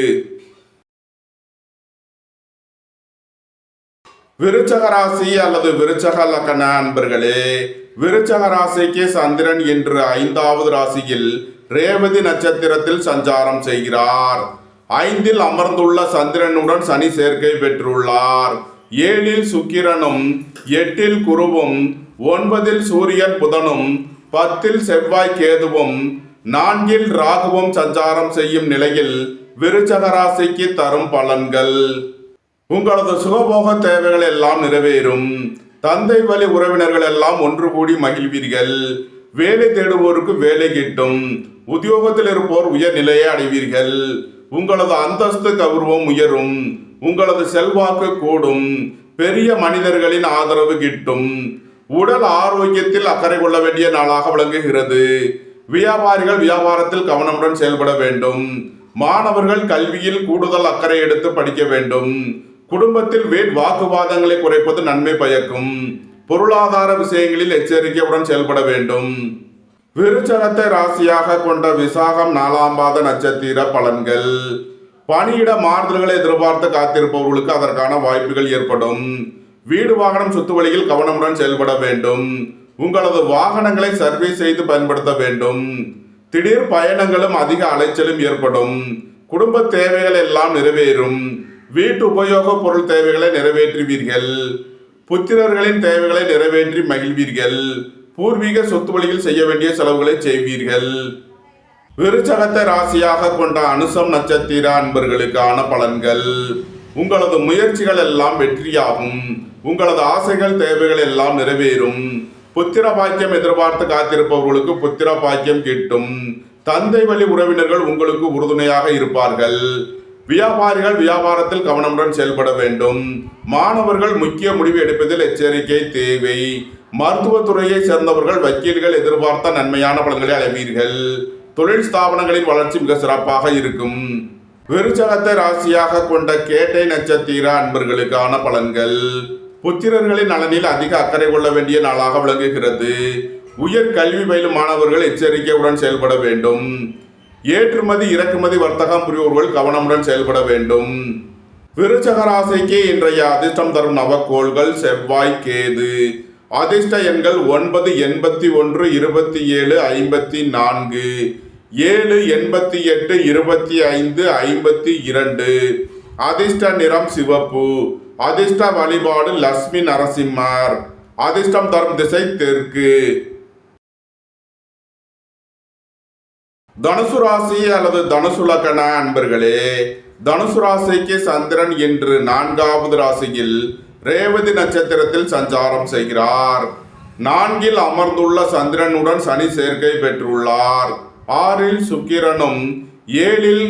விருச்சக ராசி அல்லது விருச்சக லக்ன அன்பர்களே, விருச்சக ராசிக்கு சந்திரன் இன்று 5வது ராசியில் ரேவதி நட்சத்திரத்தில் சஞ்சாரம் செய்கிறார். 5ல் அமர்ந்துள்ள சந்திரனுடன் சனி சேர்க்கை பெற்றுள்ளார். 7ல் சுக்கிரனும், 8ல் குருவும், 9ல் சூரியன் புதனும், 10ல் செவ்வாய் கேதுவும், 4ல் ராகுவும் சஞ்சாரம் செய்யும் நிலையில் விருச்சக ராசிக்கு தரும் பலன்கள். உங்களது சுகபோக தேவைகள் எல்லாம் நிறைவேறும். தந்தை வழி உறவினர்கள் எல்லாம் ஒன்று கூடி மகிழ்வீர்கள். வேலை தேடுவோருக்கு வேலை கிட்டும். உத்தியோகத்தில் இருப்போர் உயர் நிலையை அடைவீர்கள். உங்களது அந்தஸ்து கௌரவம் உயரும். உங்களது செல்வாக்கு கூடும். பெரிய மனிதர்களின் ஆதரவு கிட்டும். உடல் ஆரோக்கியத்தில் அக்கறை கொள்ள வேண்டிய நாளாக விளங்குகிறது. வியாபாரிகள் வியாபாரத்தில் கவனமுடன் செயல்பட வேண்டும். மாணவர்கள் கல்வியில் கூடுதல் அக்கறை எடுத்து படிக்க வேண்டும். குடும்பத்தில் வீண் வாக்குவாதங்களை குறைப்பது நன்மை பயக்கும். பொருளாதார விஷயங்களில் எச்சரிக்கையுடன் செயல்பட வேண்டும். விருச்சகத்தை ராசியாக கொண்ட விசாகம் 4ஆம் பாத நட்சத்திர பலன்கள். பணியிட மாறுதல்களை எதிர்பார்த்து காத்திருப்பவர்களுக்கு அதற்கான வாய்ப்புகள் ஏற்படும். வீடு வாகனம் சொத்து வழியில் கவனமுடன் செயல்பட வேண்டும். உங்களது வாகனங்களை சர்வீஸ் செய்து பயன்படுத்த வேண்டும். திடீர் பயணங்களும் அதிக அலைச்சலும் ஏற்படும். குடும்ப தேவைகள் எல்லாம் நிறைவேறும். வீட்டு உபயோக பொருள் தேவைகளை நிறைவேற்றுவீர்கள். புத்திரர்களின் தேவைகளை நிறைவேற்றி மகிழ்வீர்கள். பூர்வீக சொத்து வழியில் செய்ய வேண்டிய செலவுகளை செய்வீர்கள். விருச்சகத்தை ராசியாக கொண்ட அனுசம் நட்சத்திர அன்பர்களுக்கான பலன்கள். உங்களது முயற்சிகள் எல்லாம் வெற்றியாகும். உங்களது ஆசைகள் தேவைகள் எல்லாம் நிறைவேறும். புத்திர பாக்கியம் எதிர்பார்த்து காத்திருப்பவர்களுக்கு புத்திர பாக்கியம் கிட்டும். தந்தை வழி உறவினர்கள் உங்களுக்கு உறுதுணையாக இருப்பார்கள். வியாபாரிகள் வியாபாரத்தில் கவனமுடன் செயல்பட வேண்டும். மாணவர்கள் முக்கிய முடிவு எடுப்பதில் எச்சரிக்கை தேவை. மருத்துவத்துறையை சேர்ந்தவர்கள் வக்கீல்கள் எதிர்பார்த்த நன்மையான பலன்களை அடைவீர்கள். தொழில் ஸ்தாபனங்களின் வளர்ச்சி மிக சிறப்பாக இருக்கும். விருச்சகத்தை ராசியாக கொண்ட கேட்டை நட்சத்திர அன்பர்களுக்கான பலன்கள். புத்திரர்களின் நலனில் அதிக அக்கறை கொள்ள வேண்டிய நாளாக விளங்குகிறது. உயர் கல்வி பயிலும் மாணவர்கள் எச்சரிக்கையுடன் செயல்பட வேண்டும். ஏற்றுமதி இறக்குமதி வர்த்தகம் புரிவோர்கள் கவனமுடன் செயல்பட வேண்டும். விருச்சக ராசிக்கு இன்றைய அதிர்ஷ்டம் தரும் நவக்கோள்கள் செவ்வாய், கேது. அதிர்ஷ்ட எண்கள் 9, 81, 27, 54, 7, 88, 25, 52. அதிர்ஷ்ட நிறம் சிவப்பு. அதிர்ஷ்ட வழிபாடு லட்சுமி நரசிம்மர். அதிர்ஷ்டம் தரும் திசை தெற்கு. தனுசு ராசி அல்லது தனுசு லக்ன அன்பர்களே, தனுசு ராசிக்கு சந்திரன் இன்று 4வது ராசியில் ரேவதி நட்சத்திரத்தில் சஞ்சாரம் செய்கிறார். 4ல் அமர்ந்துள்ள சந்திரனுடன் சனி சேர்க்கை பெற்றுள்ளார். 6ல் சுக்கிரனும், 7ல்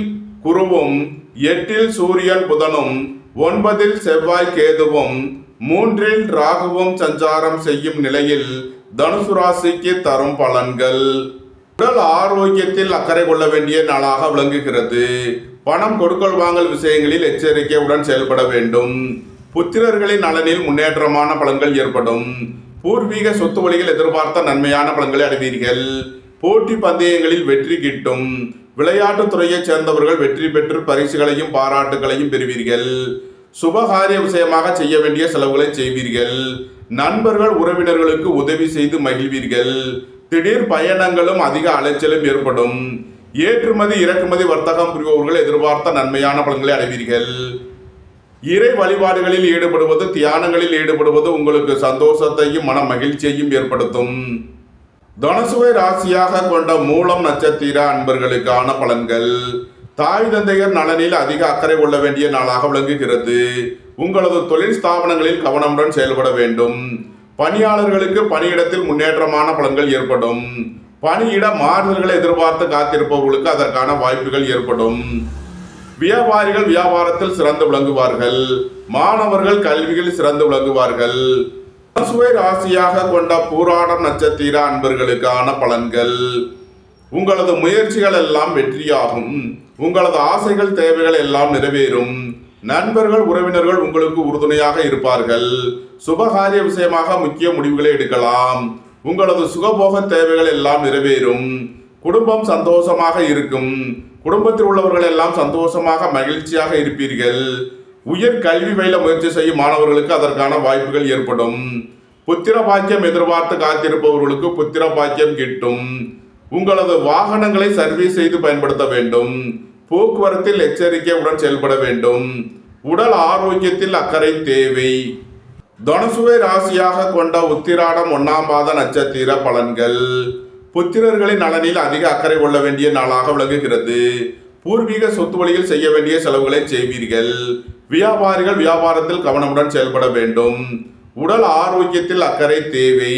குருவும், 8ல் சூரியன் புதனும், 9ல் செவ்வாய் கேதுவும், 3ல் ராகுவும் சஞ்சாரம் செய்யும் நிலையில் தனுசு ராசிக்கு தரும் பலன்கள். உடல் ஆரோக்கியத்தில் அக்கறை கொள்ள வேண்டிய நாளாக விளங்குகிறது. பணம் கொடுக்கல் வாங்கல் விஷயங்களில் எச்சரிக்கையுடன் செயல்பட வேண்டும். புத்திரர்களின் நலனில் முன்னேற்றமான பலன்கள் ஏற்படும். பூர்வீக சொத்து வழியில் எதிர்பார்த்த நன்மையான பலன்களை அடைவீர்கள். போட்டி பந்தயங்களில் வெற்றி கிட்டும். விளையாட்டுத் துறையைச் சேர்ந்தவர்கள் வெற்றி பெற்று பரிசுகளையும் பாராட்டுகளையும் பெறுவீர்கள். சுபகாரிய விஷயமாக செய்ய வேண்டிய செலவுகளை செய்வீர்கள். நண்பர்கள் உறவினர்களுக்கு உதவி செய்து மகிழ்வீர்கள். திடீர் பயணங்களும் அதிக அலைச்சலும் ஏற்படும். ஏற்றுமதி இறக்குமதி வர்த்தகம் புரிபவர்கள் எதிர்பார்த்த நன்மையான பலன்களை அடைவீர்கள். இறை வழிபாடுகளில் ஈடுபடுவது, தியானங்களில் ஈடுபடுவது உங்களுக்கு சந்தோஷத்தையும் மன மகிழ்ச்சியையும் ஏற்படுத்தும். தனுசுவை ராசியாக கொண்ட மூலம் நட்சத்திர அன்பர்களுக்கான பலன்கள். தாய் தந்தையர் நலனில் அதிக அக்கறை கொள்ள வேண்டிய நாளாக விளங்குகிறது. உங்களது தொழில் ஸ்தாபனங்களில் கவனமுடன் செயல்பட வேண்டும். பணியாளர்களுக்கு பணியிடத்தில் முன்னேற்றமான பலன்கள் ஏற்படும். பணியிட மாறுதல்களை எதிர்பார்த்து காத்திருப்பவர்களுக்கு அதற்கான வாய்ப்புகள் ஏற்படும். வியாபாரிகள் வியாபாரத்தில் சிறந்து விளங்குவார்கள். மாணவர்கள் கல்வியில் சிறந்து விளங்குவார்கள். தனுசுவை ராசியாக கொண்ட பூராடம் நட்சத்திர அன்பர்களுக்கான பலன்கள். உங்களது முயற்சிகள் எல்லாம் வெற்றியாகும். உங்களது ஆசைகள் தேவைகள் எல்லாம் நிறைவேறும். நண்பர்கள் உறவினர்கள் உங்களுக்கு உறுதுணையாக இருப்பார்கள். சுபகாரிய விஷயமாக முக்கிய முடிவுகளை எடுக்கலாம். உங்களது சுகபோக தேவைகள் எல்லாம் நிறைவேறும். குடும்பம் சந்தோஷமாக இருக்கும். குடும்பத்தில் உள்ளவர்கள் எல்லாம் சந்தோஷமாக மகிழ்ச்சியாக இருப்பீர்கள். உயர் கல்வி பயில முயற்சி செய்யும் மாணவர்களுக்கு அதற்கான வாய்ப்புகள் ஏற்படும். புத்திர பாக்கியம் எதிர்பார்த்து காத்திருப்பவர்களுக்கு புத்திர பாக்கியம் கிட்டும். உங்களது வாகனங்களை சர்வீஸ் செய்து பயன்படுத்த வேண்டும். போக்குவரத்தில் எச்சரிக்கையுடன் செயல்பட வேண்டும். உடல் ஆரோக்கியத்தில் அக்கறை தேவை. தனுசுவை ராசியாக கொண்ட உத்திராடம் 1ஆம் பாத நட்சத்திர பலன்கள். புத்திரர்களின் நலனில் அதிக அக்கறை கொள்ள வேண்டிய நாளாக விளங்குகிறது. பூர்வீக சொத்து வழியில் செய்ய வேண்டிய செலவுகளை செய்வீர்கள். வியாபாரிகள் வியாபாரத்தில் கவனமுடன் செயல்பட வேண்டும். உடல் ஆரோக்கியத்தில் அக்கறை தேவை.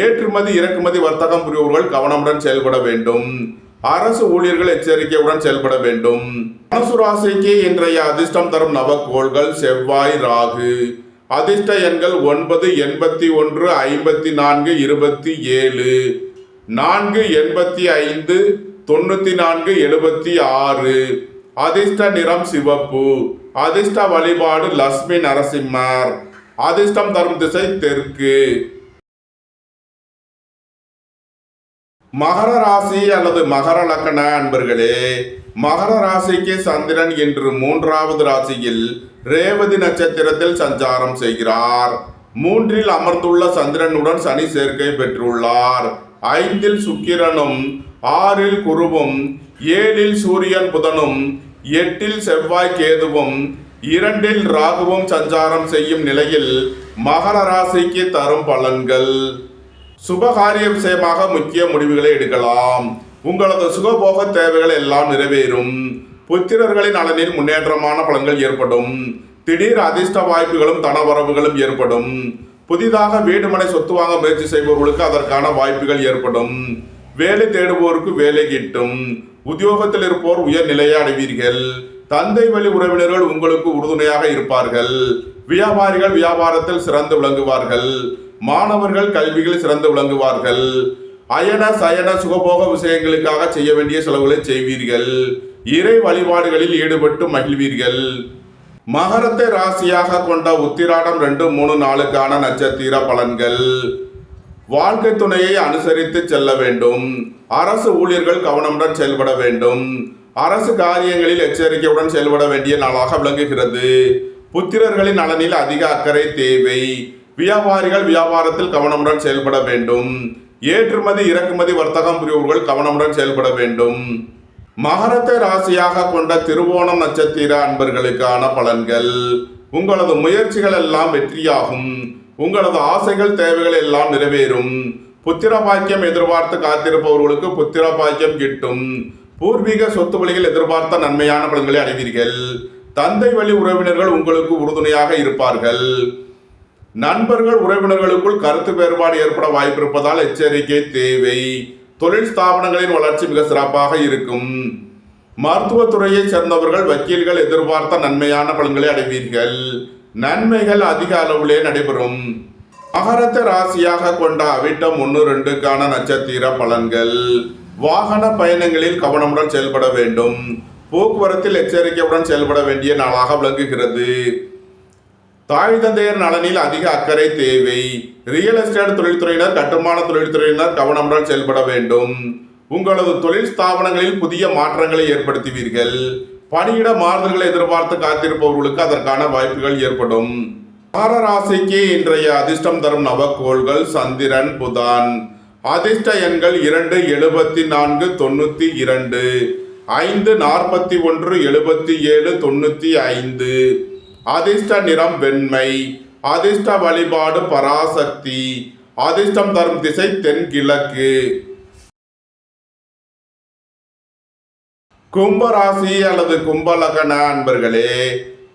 ஏற்றுமதி இறக்குமதி வர்த்தகம் புரிபவர்கள் கவனமுடன் செயல்பட வேண்டும். அரசு ஊழியர்கள் எச்சரிக்கையுடன் செயல்பட வேண்டும். தனுசு ராசிக்கு இன்றைய அதிர்ஷ்டம் தரும் நவக்கோள்கள் செவ்வாய், ராகு. அதிர்ஷ்ட எண்கள் 9, 81, 54, 27, 4, 85, 94, 76. அதிர்ஷ்ட நிறம் சிவப்பு. அதிர்ஷ்ட வழிபாடு லட்சுமி நரசிம்மர். அதிர்ஷ்டம் தரும் திசை தெற்கு. மகர ராசி அல்லது மகர லக்ன அன்பர்களே, மகர ராசிக்கு சந்திரன் இன்று 3வது ராசியில் ரேவதி நட்சத்திரத்தில் சஞ்சாரம் செய்கிறார். 3ல் அமர்ந்துள்ள சந்திரனுடன் சனி சேர்க்கை பெற்றுள்ளார். 5ல் சுக்கிரனும், 6ல் குருவும், 7ல் சூரியன் புதனும், 8ல் செவ்வாய் கேதுவும், 2ல் ராகுவும் சஞ்சாரம் செய்யும் நிலையில் மகர ராசிக்கு தரும் பலன்கள். சுபகாரிய விஷயமாக முக்கிய முடிவுகளை எடுக்கலாம். உங்களது சுகபோக தேவைகள் எல்லாம் நிறைவேறும். புத்திரர்களின் நலனில் முன்னேற்றமான பலன்கள் ஏற்படும். திடீர் அதிர்ஷ்ட வாய்ப்புகளும் தனவரவுகளும் ஏற்படும். புதிதாக வீடுமனை சொத்து வாங்க முயற்சி செய்பவர்களுக்கு அதற்கான வாய்ப்புகள் ஏற்படும். வேலை தேடுவோருக்கு வேலை கிட்டும். உத்தியோகத்தில் இருப்போர் உயர் நிலையை அடைவீர்கள். தந்தை வழி உறவினர்கள் உங்களுக்கு உறுதுணையாக இருப்பார்கள். வியாபாரிகள் வியாபாரத்தில் சிறந்து விளங்குவார்கள். மாணவர்கள் கல்வியில் சிறந்து விளங்குவார்கள். அயன சயன சுகபோக விஷயங்களுக்காக செய்ய வேண்டிய செலவுகளை செய்வீர்கள். இறை வழிபாடுகளில் ஈடுபட்டு மகிழ்வீர்கள். மகரத்தை ராசியாக கொண்ட உத்திராடம் 2, 3, 4க்கான நட்சத்திர பலன்கள். வாழ்க்கை துணையை அனுசரித்து செல்ல வேண்டும். அரசு ஊழியர்கள் கவனமுடன் செயல்பட வேண்டும். அரசு காரியங்களில் எச்சரிக்கையுடன் செயல்பட வேண்டிய நாளாக விளங்குகிறது. புத்திரர்களின் நலனில் அதிக அக்கறை தேவை. வியாபாரிகள் வியாபாரத்தில் கவனமுடன் செயல்பட வேண்டும். ஏற்றுமதி இறக்குமதி வர்த்தகம் புரிபவர்கள் கவனமுடன் செயல்பட வேண்டும். மகரத்தை ராசியாக கொண்ட திருவோணம் நட்சத்திர அன்பர்களுக்கான பலன்கள். உங்களது முயற்சிகள் எல்லாம் வெற்றியாகும். உங்களது ஆசைகள் தேவைகள் எல்லாம் நிறைவேறும். புத்திர பாக்கியம் எதிர்பார்த்து காத்திருப்பவர்களுக்கு புத்திர பாக்கியம் கிட்டும். பூர்வீக சொத்து வழியில் எதிர்பார்த்த நன்மையான பலன்களை அடைவீர்கள். தந்தை வழி உறவினர்கள் உங்களுக்கு உறுதுணையாக இருப்பார்கள். நண்பர்கள் உறவினர்களுக்குள் கருத்து வேறுபாடு ஏற்பட வாய்ப்பிருப்பதால் எச்சரிக்கை தேவை. தொழில் ஸ்தாபனங்களின் வளர்ச்சி மிக சிறப்பாக இருக்கும். மருத்துவத்துறையை சேர்ந்தவர்கள் வக்கீல்கள் எதிர்பார்த்த நன்மையான பலன்களை அடைவீர்கள். நன்மைகள் அதிக அளவிலே நடைபெறும். மகரத்தை ராசியாக கொண்ட அவிட்டம் 1-2க்கான நட்சத்திர பலன்கள். வாகன பயணங்களில் கவனமுடன் செயல்பட வேண்டும். போக்குவரத்தில் எச்சரிக்கையுடன் செயல்பட வேண்டிய நாளாக விளங்குகிறது. தாய் தந்தையர் நலனில் அதிக அக்கறை தேவை. ரியல் எஸ்டேட் தொழில்துறையினர் கட்டுமான தொழில்துறையினர் கவனமுடன் செயல்பட வேண்டும். உங்களது தொழில் ஸ்தாபனங்களில் புதிய மாற்றங்களை ஏற்படுத்துவீர்கள். பணியிட மாறுதல்களை எதிர்பார்த்து காத்திருப்பவர்களுக்கு அதற்கான வாய்ப்புகள் ஏற்படும். மகர ராசிக்கு இன்றைய அதிர்ஷ்டம் தரும் நவக்கோள்கள் சந்திரன் புதன். அதிர்ஷ்ட எண்கள் 2, 74, 92, 5, 41, 77, 95. அதிர்ஷ்ட நிறம் வெண்மை. அதிர்ஷ்ட வழிபாடு பராசக்தி. அதிர்ஷ்டம் தரும் திசை தென்கிழக்கு. கும்பராசி அல்லது கும்பலகன அன்பர்களே,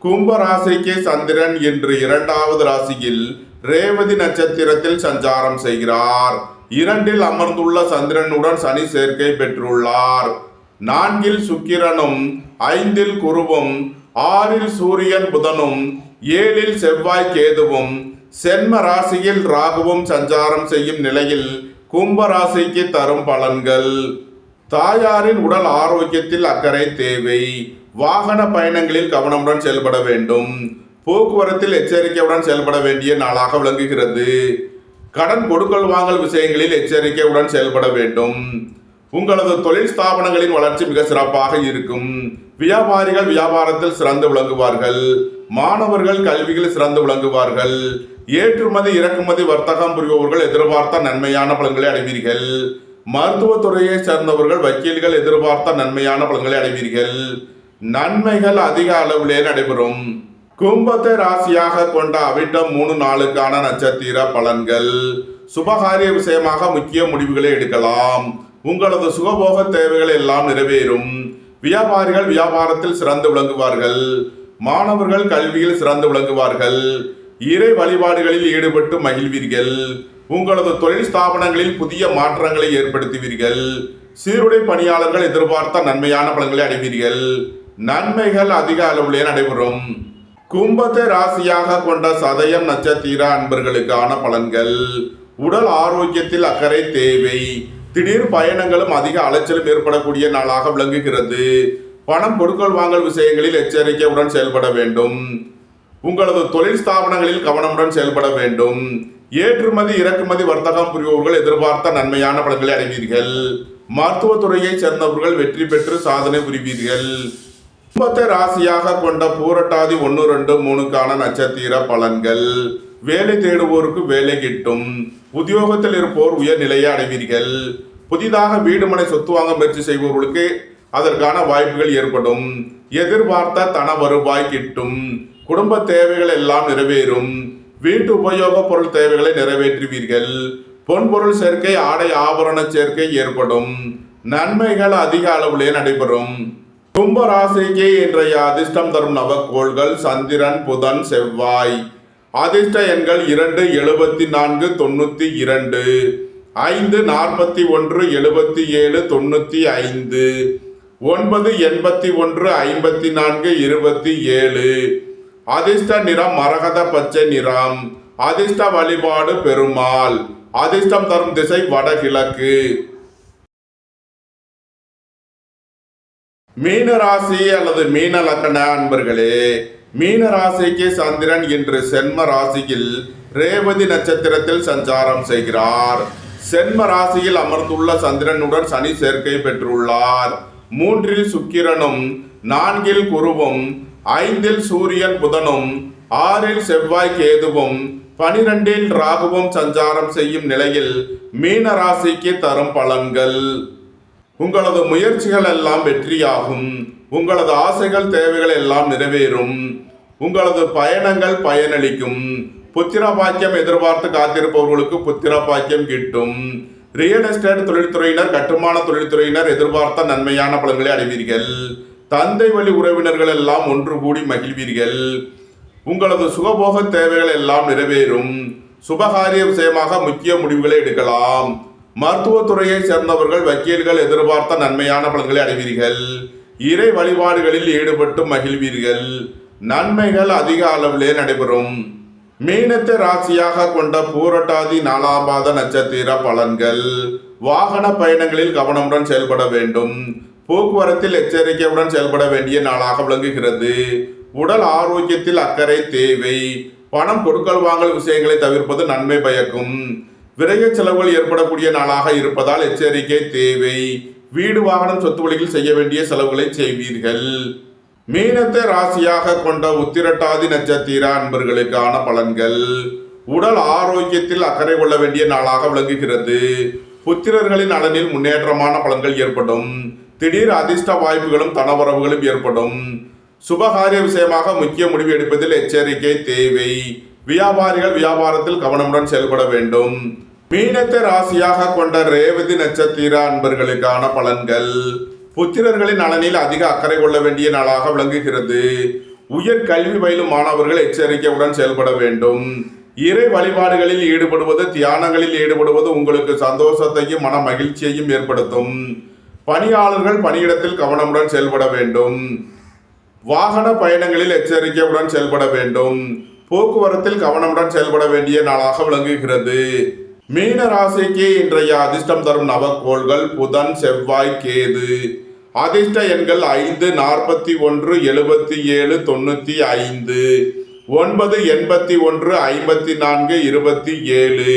கும்பராசிக்கு சந்திரன் இன்று 2வது ராசியில் ரேவதி நட்சத்திரத்தில் சஞ்சாரம் செய்கிறார். 2ல் அமர்ந்துள்ள சந்திரனுடன் சனி சேர்க்கை பெற்றுள்ளார். 4ல் சுக்கிரனும் 5ல் குருவும் 6ல் சூரியன் புதனும் 7ல் செவ்வாய் கேதுவும் சென்ம ராசியில் ராகுவும் சஞ்சாரம் செய்யும் நிலையில் கும்பராசிக்கு தரும் பலன்கள். தாயாரின் உடல் ஆரோக்கியத்தில் அக்கறை தேவை. வாகன பயணங்களில் கவனமுடன் செயல்பட வேண்டும். போக்குவரத்தில் எச்சரிக்கையுடன் செயல்பட வேண்டிய நாளாக விளங்குகிறது. கடன் கொடுக்கல் வாங்கல் விஷயங்களில் எச்சரிக்கையுடன் செயல்பட வேண்டும். உங்களது தொழில் ஸ்தாபனங்களின் வளர்ச்சி மிக சிறப்பாக இருக்கும். வியாபாரிகள் வியாபாரத்தில் சிறந்து விளங்குவார்கள். மாணவர்கள் கல்வியில் சிறந்து விளங்குவார்கள். ஏற்றுமதி இறக்குமதி வர்த்தகம் புரிபவர்கள் எதிர்பார்த்த நன்மையான பலன்களை அடைவீர்கள். மருத்துவத்துறையை சேர்ந்தவர்கள் வக்கீல்கள் எதிர்பார்த்த நன்மையான பலன்களை அடைவீர்கள். நன்மைகள் அதிக அளவிலே நடைபெறும். கும்பத்தை ராசியாக கொண்ட அவிட்டம் 3-4க்கான நட்சத்திர பலன்கள். சுபகாரிய விஷயமாக முக்கிய முடிவுகளை எடுக்கலாம். உங்களது சுகபோக தேவைகள் எல்லாம் நிறைவேறும். வியாபாரிகள் வியாபாரத்தில் சிறந்து விளங்குவார்கள். மாணவர்கள் கல்வியில் சிறந்து விளங்குவார்கள். இறை வழிபாடுகளில் ஈடுபட்டு மகிழ்வீர்கள். உங்களது தொழில் ஸ்தாபனங்களில் புதிய மாற்றங்களை ஏற்படுத்துவீர்கள். சீருடை பணியாளர்கள் எதிர்பார்த்த நன்மையான பலன்களை அடைவீர்கள். நன்மைகள் அதிக அளவிலே நடைபெறும். கும்பத்தை ராசியாக கொண்ட சதயம் நட்சத்திர அன்பர்களுக்கான பலன்கள். உடல் ஆரோக்கியத்தில் அக்கறை தேவை. திடீர் பயணங்களும் அதிக அலைச்சலும் ஏற்படக்கூடிய நாளாக விளங்குகிறது. பணம் கொடுக்கல் வாங்கல் விஷயங்களில் எச்சரிக்கையுடன் செயல்பட வேண்டும். உங்களது தொழில் ஸ்தாபனங்களில் கவனமுடன் செயல்பட வேண்டும். ஏற்றுமதி இறக்குமதி வர்த்தகம் புரிபவர்கள் எதிர்பார்த்த நன்மையான பலன்களை அடைவீர்கள். மருத்துவத்துறையை சேர்ந்தவர்கள் வெற்றி பெற்று சாதனை புரிவீர்கள். கும்பத்தை ராசியாக கொண்ட பூரட்டாதி 1-2-3க்கான நட்சத்திர பலன்கள். வேலை தேடுவோருக்கு வேலை கிட்டும். உத்தியோகத்தில் இருப்போர் உயர்நிலையை அடைவீர்கள். புதிதாக வீடு மனை சொத்து வாங்க முயற்சி செய்பவர்களுக்கு அதற்கான வாய்ப்புகள் ஏற்படும். எதிர்பார்த்த தன வருவாய் கிட்டும். குடும்ப தேவைகள் எல்லாம் நிறைவேறும். வீட்டு உபயோக பொருள் தேவைகளை நிறைவேற்றுவீர்கள். பொன்பொருள் சேர்க்கை ஆடை ஆபரண சேர்க்கை ஏற்படும். நன்மைகள் அதிக அளவிலே நடைபெறும். கும்ப ராசிக்கு இன்றைய அதிர்ஷ்டம் தரும் நவக்கோள்கள் சந்திரன் புதன் செவ்வாய். அதிர்ஷ்ட எண்கள் 2, 74, 92, 5, 41, 77, 95, 9, 81, 54, 27. அதிர்ஷ்ட நிறம் மரகத பச்சை நிறம். அதிர்ஷ்ட வழிபாடு பெருமாள். அதிர்ஷ்டம் தரும் திசை வடகிழக்கு. மீன ராசி அல்லது மீன லக்கண அன்பர்களே, மீன ராசிக்கு சந்திரன் இன்று சென்ம ராசியில் ரேவதி நட்சத்திரத்தில் சஞ்சாரம் செய்கிறார். சென்ம ராசியில் அமர்ந்துள்ள சந்திரனுடன் சனி சேர்க்கை பெற்றுள்ளார். 3 சுக்கிரனும் 4 குருவும் 5 சூரியன் புதனும் 6 செவ்வாய் கேதுவும் 12 ராகுவும் சஞ்சாரம் செய்யும் நிலையில் மீன ராசிக்கு தரும் பலன்கள். உங்களது முயற்சிகள் எல்லாம் வெற்றியாகும். உங்களது ஆசைகள் தேவைகள் எல்லாம் நிறைவேறும். உங்களது பயணங்கள் பயனளிக்கும். புத்திர பாக்கியம் எதிர்பார்த்து காத்திருப்பவர்களுக்கு புத்திர பாக்கியம் கிட்டும். ரியல் எஸ்டேட் தொழில்துறையினர், கட்டுமான தொழில்துறையினர் எதிர்பார்த்த நன்மையான பலன்களை அடைவீர்கள். தந்தை வழி உறவினர்கள் எல்லாம் ஒன்று கூடி மகிழ்வீர்கள். உங்களது சுகபோக தேவைகள் எல்லாம் நிறைவேறும். சுபகாரிய விஷயமாக முக்கிய முடிவுகளை எடுக்கலாம். மருத்துவத்துறையை சேர்ந்தவர்கள், வக்கீல்கள் எதிர்பார்த்த நன்மையான பலன்களை அடைவீர்கள். இறை வழிபாடுகளில் ஈடுபட்டு மகிழ்வீர்கள். நன்மைகள் அதிக அளவிலே நடைபெறும். மீனத்தை ராசியாக கொண்ட பூரட்டாதி 4ஆம் பாத நட்சத்திர பலன்கள். வாகன பயணங்களில் கவனமுடன் செயல்பட வேண்டும். போக்குவரத்தில் எச்சரிக்கையுடன் செயல்பட வேண்டிய நாளாக விளங்குகிறது. உடல் ஆரோக்கியத்தில் அக்கறை தேவை. பணம் கொடுக்கல் வாங்கல் விஷயங்களை தவிர்ப்பது நன்மை பயக்கும். விரைய செலவுகள் ஏற்படக்கூடிய நாளாக இருப்பதால் எச்சரிக்கை தேவை. வீடு வாகனம் சொத்து வழியில் செய்ய வேண்டிய செலவுகளை செய்வீர்கள். மீனத்தை ராசியாக கொண்ட உத்திரட்டாதி நட்சத்திர அன்பர்களுக்கான பலன்கள். உடல் ஆரோக்கியத்தில் அக்கறை கொள்ள வேண்டிய நாளாக விளங்குகிறது. புத்திரர்களின் நலனில் முன்னேற்றமான பலன்கள் ஏற்படும். திடீர் அதிர்ஷ்ட வாய்ப்புகளும் தனவரவுகளும் ஏற்படும். சுபகாரிய விஷயமாக முக்கிய முடிவு எடுப்பதில் எச்சரிக்கை தேவை. வியாபாரிகள் வியாபாரத்தில் கவனமுடன் செயல்பட வேண்டும். மீனத்தை ராசியாக கொண்ட ரேவதி நட்சத்திர அன்பர்களுக்கான பலன்கள். புத்திரர்களின் நலனில் அதிக அக்கறை கொள்ள வேண்டிய நாளாக விளங்குகிறது. உயர் கல்வி பயிலும் மாணவர்கள் எச்சரிக்கையுடன் செயல்பட வேண்டும். இறை வழிபாடுகளில் ஈடுபடுவது, தியானங்களில் ஈடுபடுவது உங்களுக்கு சந்தோஷத்தையும் மன மகிழ்ச்சியையும் ஏற்படுத்தும். பணியாளர்கள் பணியிடத்தில் கவனமுடன் செயல்பட வேண்டும். வாகன பயணங்களில் எச்சரிக்கையுடன் செயல்பட வேண்டும். போக்குவரத்தில் கவனமுடன் செயல்பட வேண்டிய நாளாக விளங்குகிறது. மீன ராசிக்கு இன்றைய அதிர்ஷ்டம் தரும் நவக்கோள்கள் புதன், செவ்வாய், கேது. அதிர்ஷ்ட எண்கள் 5, 41, 77, 95, 9, 81, 54, 27,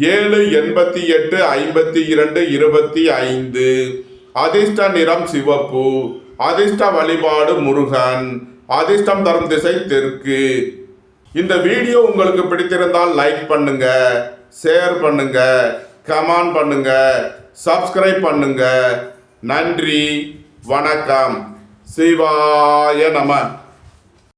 7, 88, 52, 25. அதிர்ஷ்ட நிறம் சிவப்பு. அதிர்ஷ்ட வழிபாடு முருகன். அதிர்ஷ்டம் தரும் திசை தெற்கு. இந்த வீடியோ உங்களுக்கு பிடித்திருந்தால் லைக் பண்ணுங்க, ஷேர் பண்ணுங்க, கமெண்ட் பண்ணுங்க, சப்ஸ்கிரைப் பண்ணுங்க. நன்றி, வணக்கம். சிவாய நம.